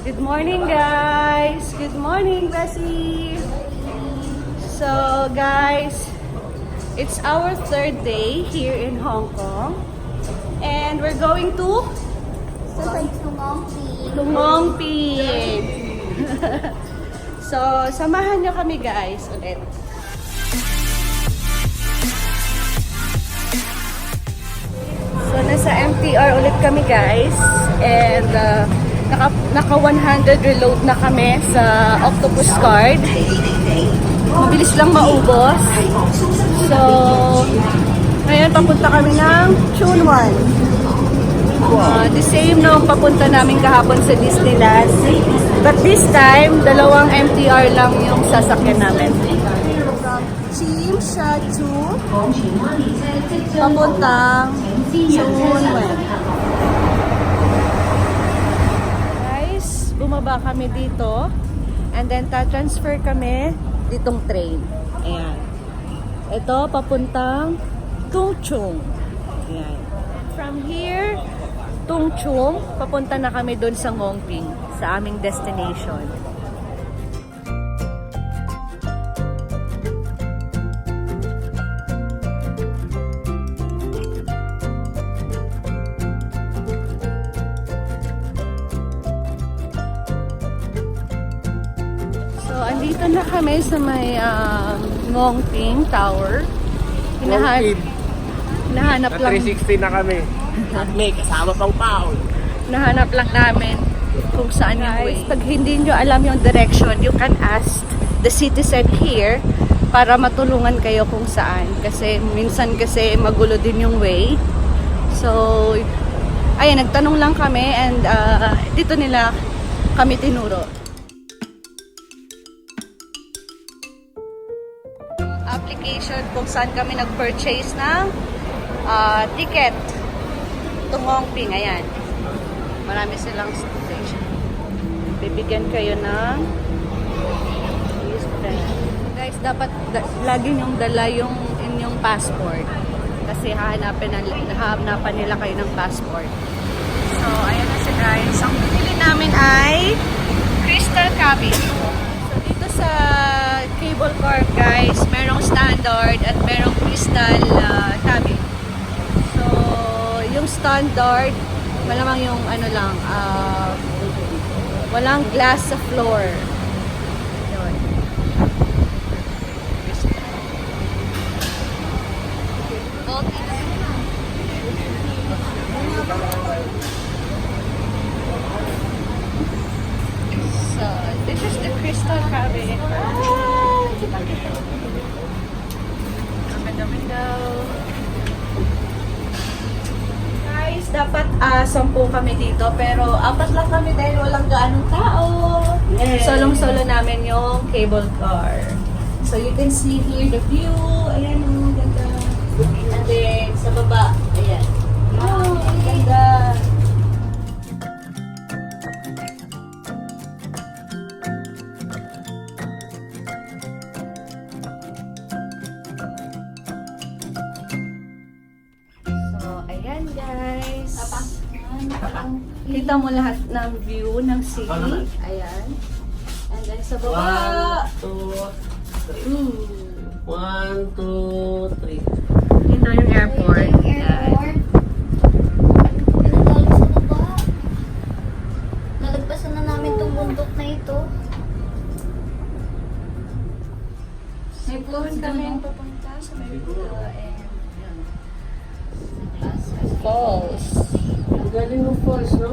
Good morning, guys! Good morning, Bessie! So, guys, it's our third day here in Hong Kong. And we're going to Ngong. So, samahan nyo kami, guys, ulit. So, nasa MTR ulit kami, guys. And, naka 100 reload na kami sa octopus card. Mabilis lang maubos. So, ngayon papunta kami ng Chunwan. The same nung papunta namin kahapon sa Disneyland. But this time, dalawang MTR lang yung sasakyan namin. From Chim to papuntang Chunwan. Bumaba kami dito and then ta-transfer kami ditong train. Ayan. Ito papuntang Tungchung. Ayan. From here, Tungchung, papunta na kami doon sa Ngongping, sa aming destination. Andito na kami sa may Ngongping Tower. Hinahanap lang. 360 na kami. At may kasama pang pound. Nahanap lang namin kung saan yung way. Pag hindi nyo alam yung direction, you can ask the citizen here para matulungan kayo kung saan. Kasi minsan kasi magulo din yung way. So, ayan, nagtanong lang kami and dito nila kami tinuro. Application kung saan kami nag-purchase ng ticket to Ngongping. Ayan. Marami silang station. Bibigyan kayo ng guys, dapat lagi nyong dala yung inyong passport. Kasi hahanapan nila kayo ng passport. So, ayan na si guys. Ang pinili namin ay crystal cabin. So, dito sa cable car, guys, merong standard at merong crystal cabin. So, yung standard, malamang yung ano lang, walang glass sa floor. Yun. So, this is the crystal cabin. Guys, dapat 10 kami dito pero 4 lang kami dahil walang gaanong tao. Solong-solo namin yung cable car. So you can see here the view. Ayan o, ganda. And then sa baba, ayan. Oh, ang ganda. Ayan guys. Kita mo lahat ng view ng city. Ayan. And then sa baba. 1, 2, 3. Dito yung airport. Ayan. Nalagpasan na namin itong bundok na ito. May puhon kami papunta sa may falls. Galing ng falls, no?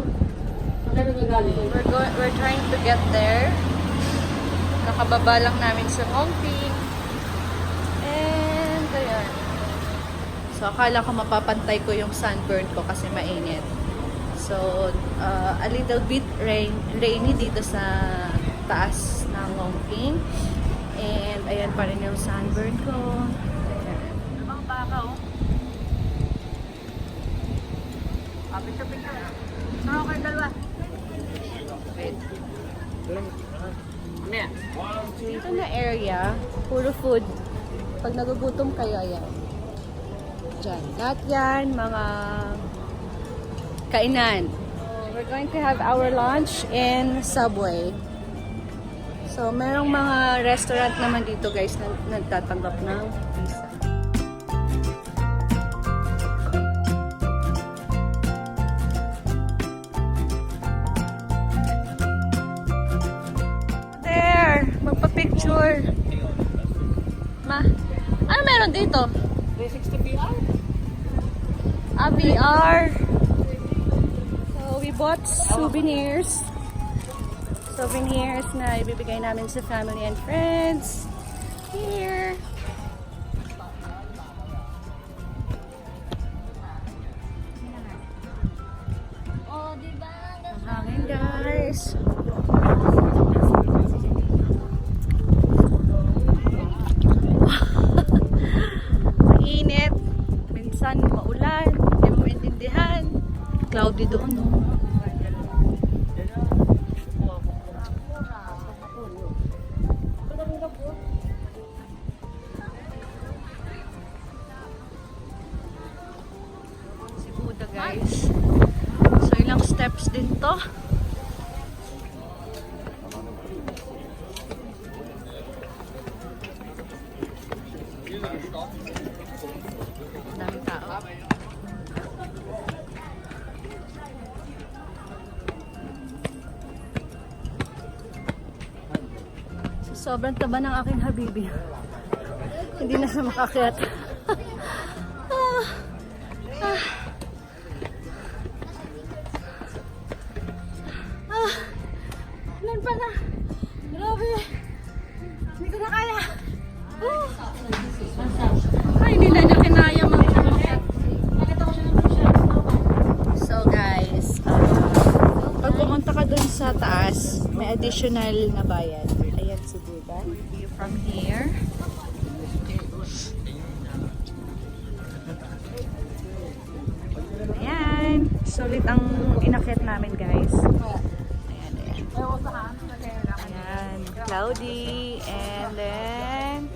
We're trying to get there. Nakababa lang namin sa Mongkok. And ayan. So akala ko mapapantay ko yung sunburn ko kasi mainit. So a little bit rainy dito sa taas ng Ngongping. And ayan pa rin yung sunburn ko. Ayan. Ang baka oh. Picture. Turo kayo dalawa. Wait. Dito na area, puro food. Pag nagugutom kayo, ayan. Diyan. Lahat yan, mga kainan. We're going to have our lunch in Subway. So, merong mga restaurant naman dito guys na nagtatanggap ng visa. There! Magpa-picture. Ano meron dito? 360 PR? VR. So, we bought souvenirs. Souvenirs na ibibigay namin sa family and friends. Here. Oh, di ba? Ang hangin, guys. Mainit. Minsan maulan. Hindi mo maintindihan. Cloudy doon, no? Si Buddha, guys. So, ilang steps din to. Daming tao. Sobrang taba ng aking habibi. Hindi na siya makakyat. Nan pala. Grabe. Hindi ko na kaya. Ay, hindi na niya kinaya mag-umakyat. So guys, pag pumunta ka dun sa taas, may additional na bayad. Ayan si Buddha. From here. Ayan. Sulit ang inakyat namin, guys. Ayan, ayan. Ayan. Cloudy. And then,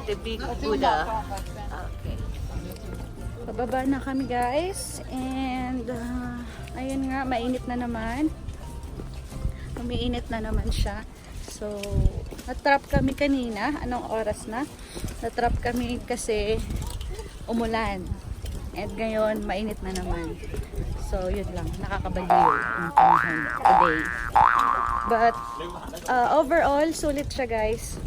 the big Buddha. Okay. Pababa na kami, guys. And, ayun nga, mainit na naman. Umiinit na naman siya. So, natrap kami kanina. Anong oras na? Natrap kami kasi umulan. And ngayon, mainit na naman. So, yun lang. Nakakabaliw yung panahon today. But, overall, sulit siya, guys.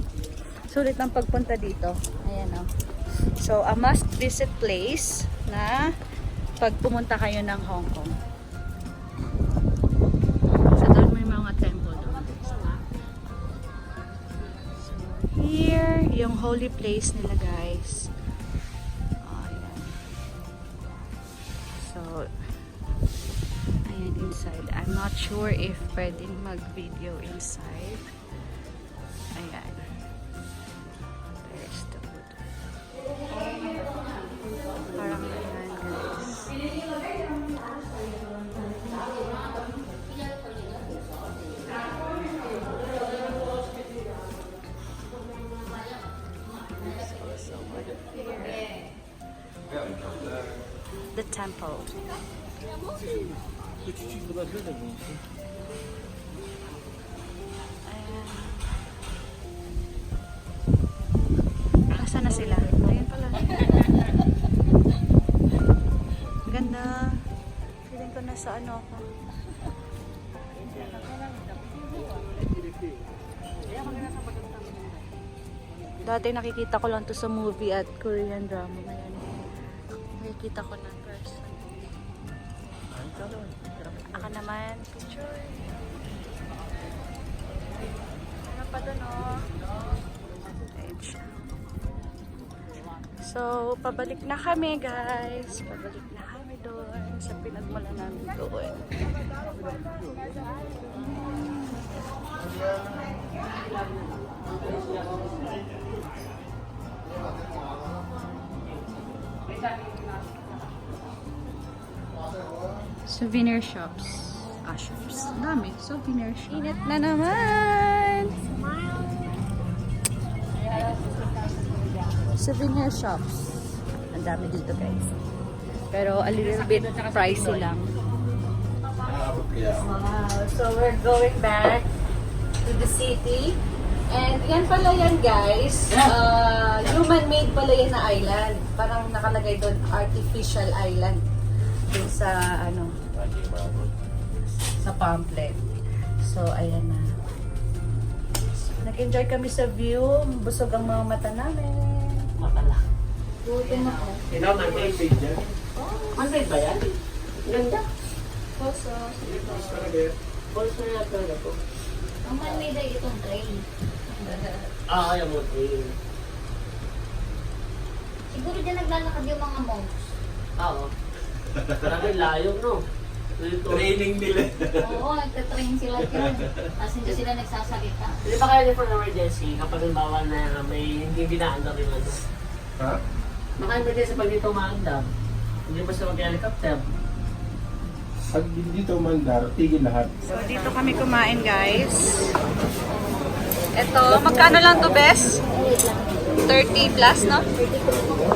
Sulit ng pagpunta dito. Ayan, o. So, a must-visit place na pag pumunta kayo ng Hongkong. So, doon may mga temple doon. So, here, yung holy place nila, guys. Ayan. So, ayan inside. I'm not sure if pwedeng mag-video inside. Ayan. There's the Buddha. Parang ayan, guys. The temple. Ayan. Nasaan na sila? Ayan pala. Ganda. Feeling ko nasa ano ako. Dati nakikita ko lang to sa movie at Korean drama. Ngayon, nakikita ko na person. Ako naman, picture. Ano pa doon, oh? So, pabalik na kami, guys. Pabalik na kami doon sa pinagmula namin doon. Souvenir shops. Shops. Dami. Souvenir shops. Init na naman! Souvenir shops. Ang dami dito, guys. Pero a little bit pricey lang. Wow. So we're going back to the city. And yan pala yan guys. Human-made pala yan na island. Parang nakalagay doon, artificial island. Doon sa ano, sa pamphlet. So ayan na. Nag-enjoy kami sa view. Busog ang mga mata namin. Matala. Buti na po. Ikaw, man-made dyan? Man-made ba yan? Ganda. Poso. Bolsa na talaga po. Ang man-made ay itong train. Ayaw mo. Siguro dyan naglalakad yung mga monks. Oo. Marami layo, no? Training nila. Oo, nagtatrain sila dyan. Tapos hindi sila nagsasalita. Hindi ba kaya for emergency kapag halimbawa na may hindi binaandam yung ano? Ha? Maka-emergency pag dito umaandam. Hindi ba sila mag-helicopter? Pag dito umandar, tigil lahat. So dito kami kumain guys. Ito, magkano lang to bes? 30 plus, no?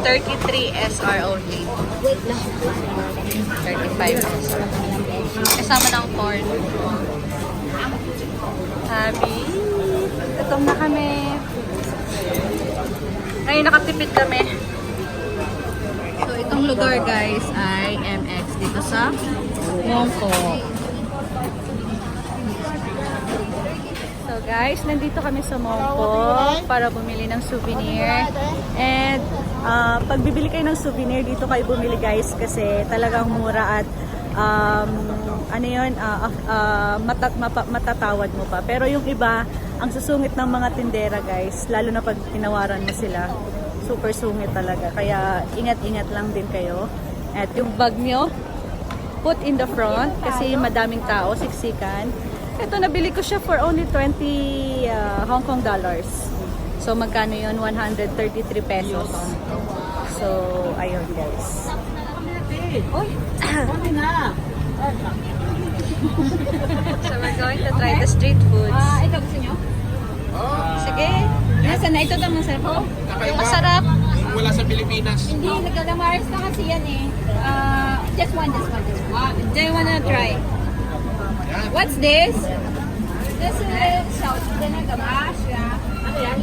33 SR only. Wait lang. 35 SR. Kasama ng corn. Happy. Gutom na kami. Ngayon nakatipid kami. So itong lugar guys ay MX dito sa Mongkok. So guys, nandito kami sa Mongkok para bumili ng souvenir. And pag bibili kayo ng souvenir, dito kayo bumili guys kasi talagang mura at ano yun, matatawad mo pa. Pero yung iba, ang susungit ng mga tindera guys, lalo na pag tinawaran mo sila, super sungit talaga. Kaya ingat-ingat lang din kayo. At yung bag nyo, put in the front kasi madaming tao, siksikan. Ito, nabili ko siya for only 20 Hong Kong dollars. So, magkano yun? 133 pesos. So, ayun guys. Uy! So, we're going to try the street foods. Ito gusto nyo? Sige. Nasaan na? Ito daw masarap. Masarap. Wala sa Pilipinas. Hindi, nagkadamaris na kasi yan eh. Just one. Do you wanna try? What's this? This is South Sudan gamas. Ano yan?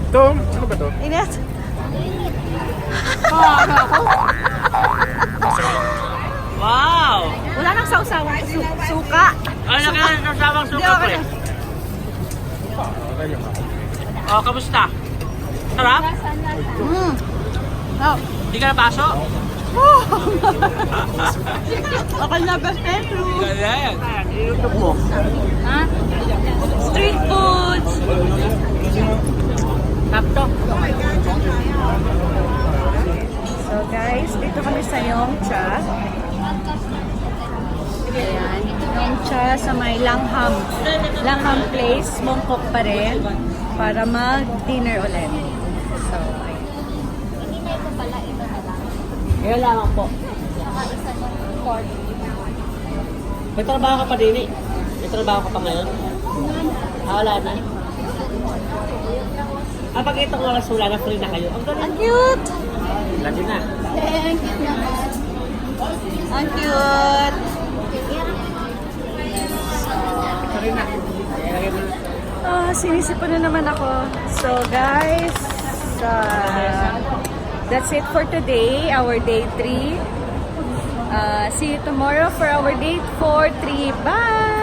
Ito, ano ba to? Init. Wow! Wala nang sausawan. Suka. Ano ka na nasabang suka Hindi, ko eh? Oh, kamusta? Sarap? Oh. Hindi ka nabaso? Okay na ba, Pedro? Galing! YouTube mo. Ha? Street foods. Tapto. So guys, dito kami sa Yongcha. Ayan, Yongcha sa may Langham. Langham Place, Mongkok pa rin. Para mag-dinner ulit. So, ayun. Hindi na ito pala, ito na lang. Ngayon lamang po. Saka isa ng corn. May trabaho ka pa din eh. May trabaho ka pa ngayon? Wala na. Pag itong oras wala na, free na kayo. Ang galing. Ang cute! Lagi na. Thank you naman. Ang cute! Free na. Lagi mo na. Sinisipon na naman ako. So guys, that's it for today, our day 3. See you tomorrow for our day 4, 3. Bye!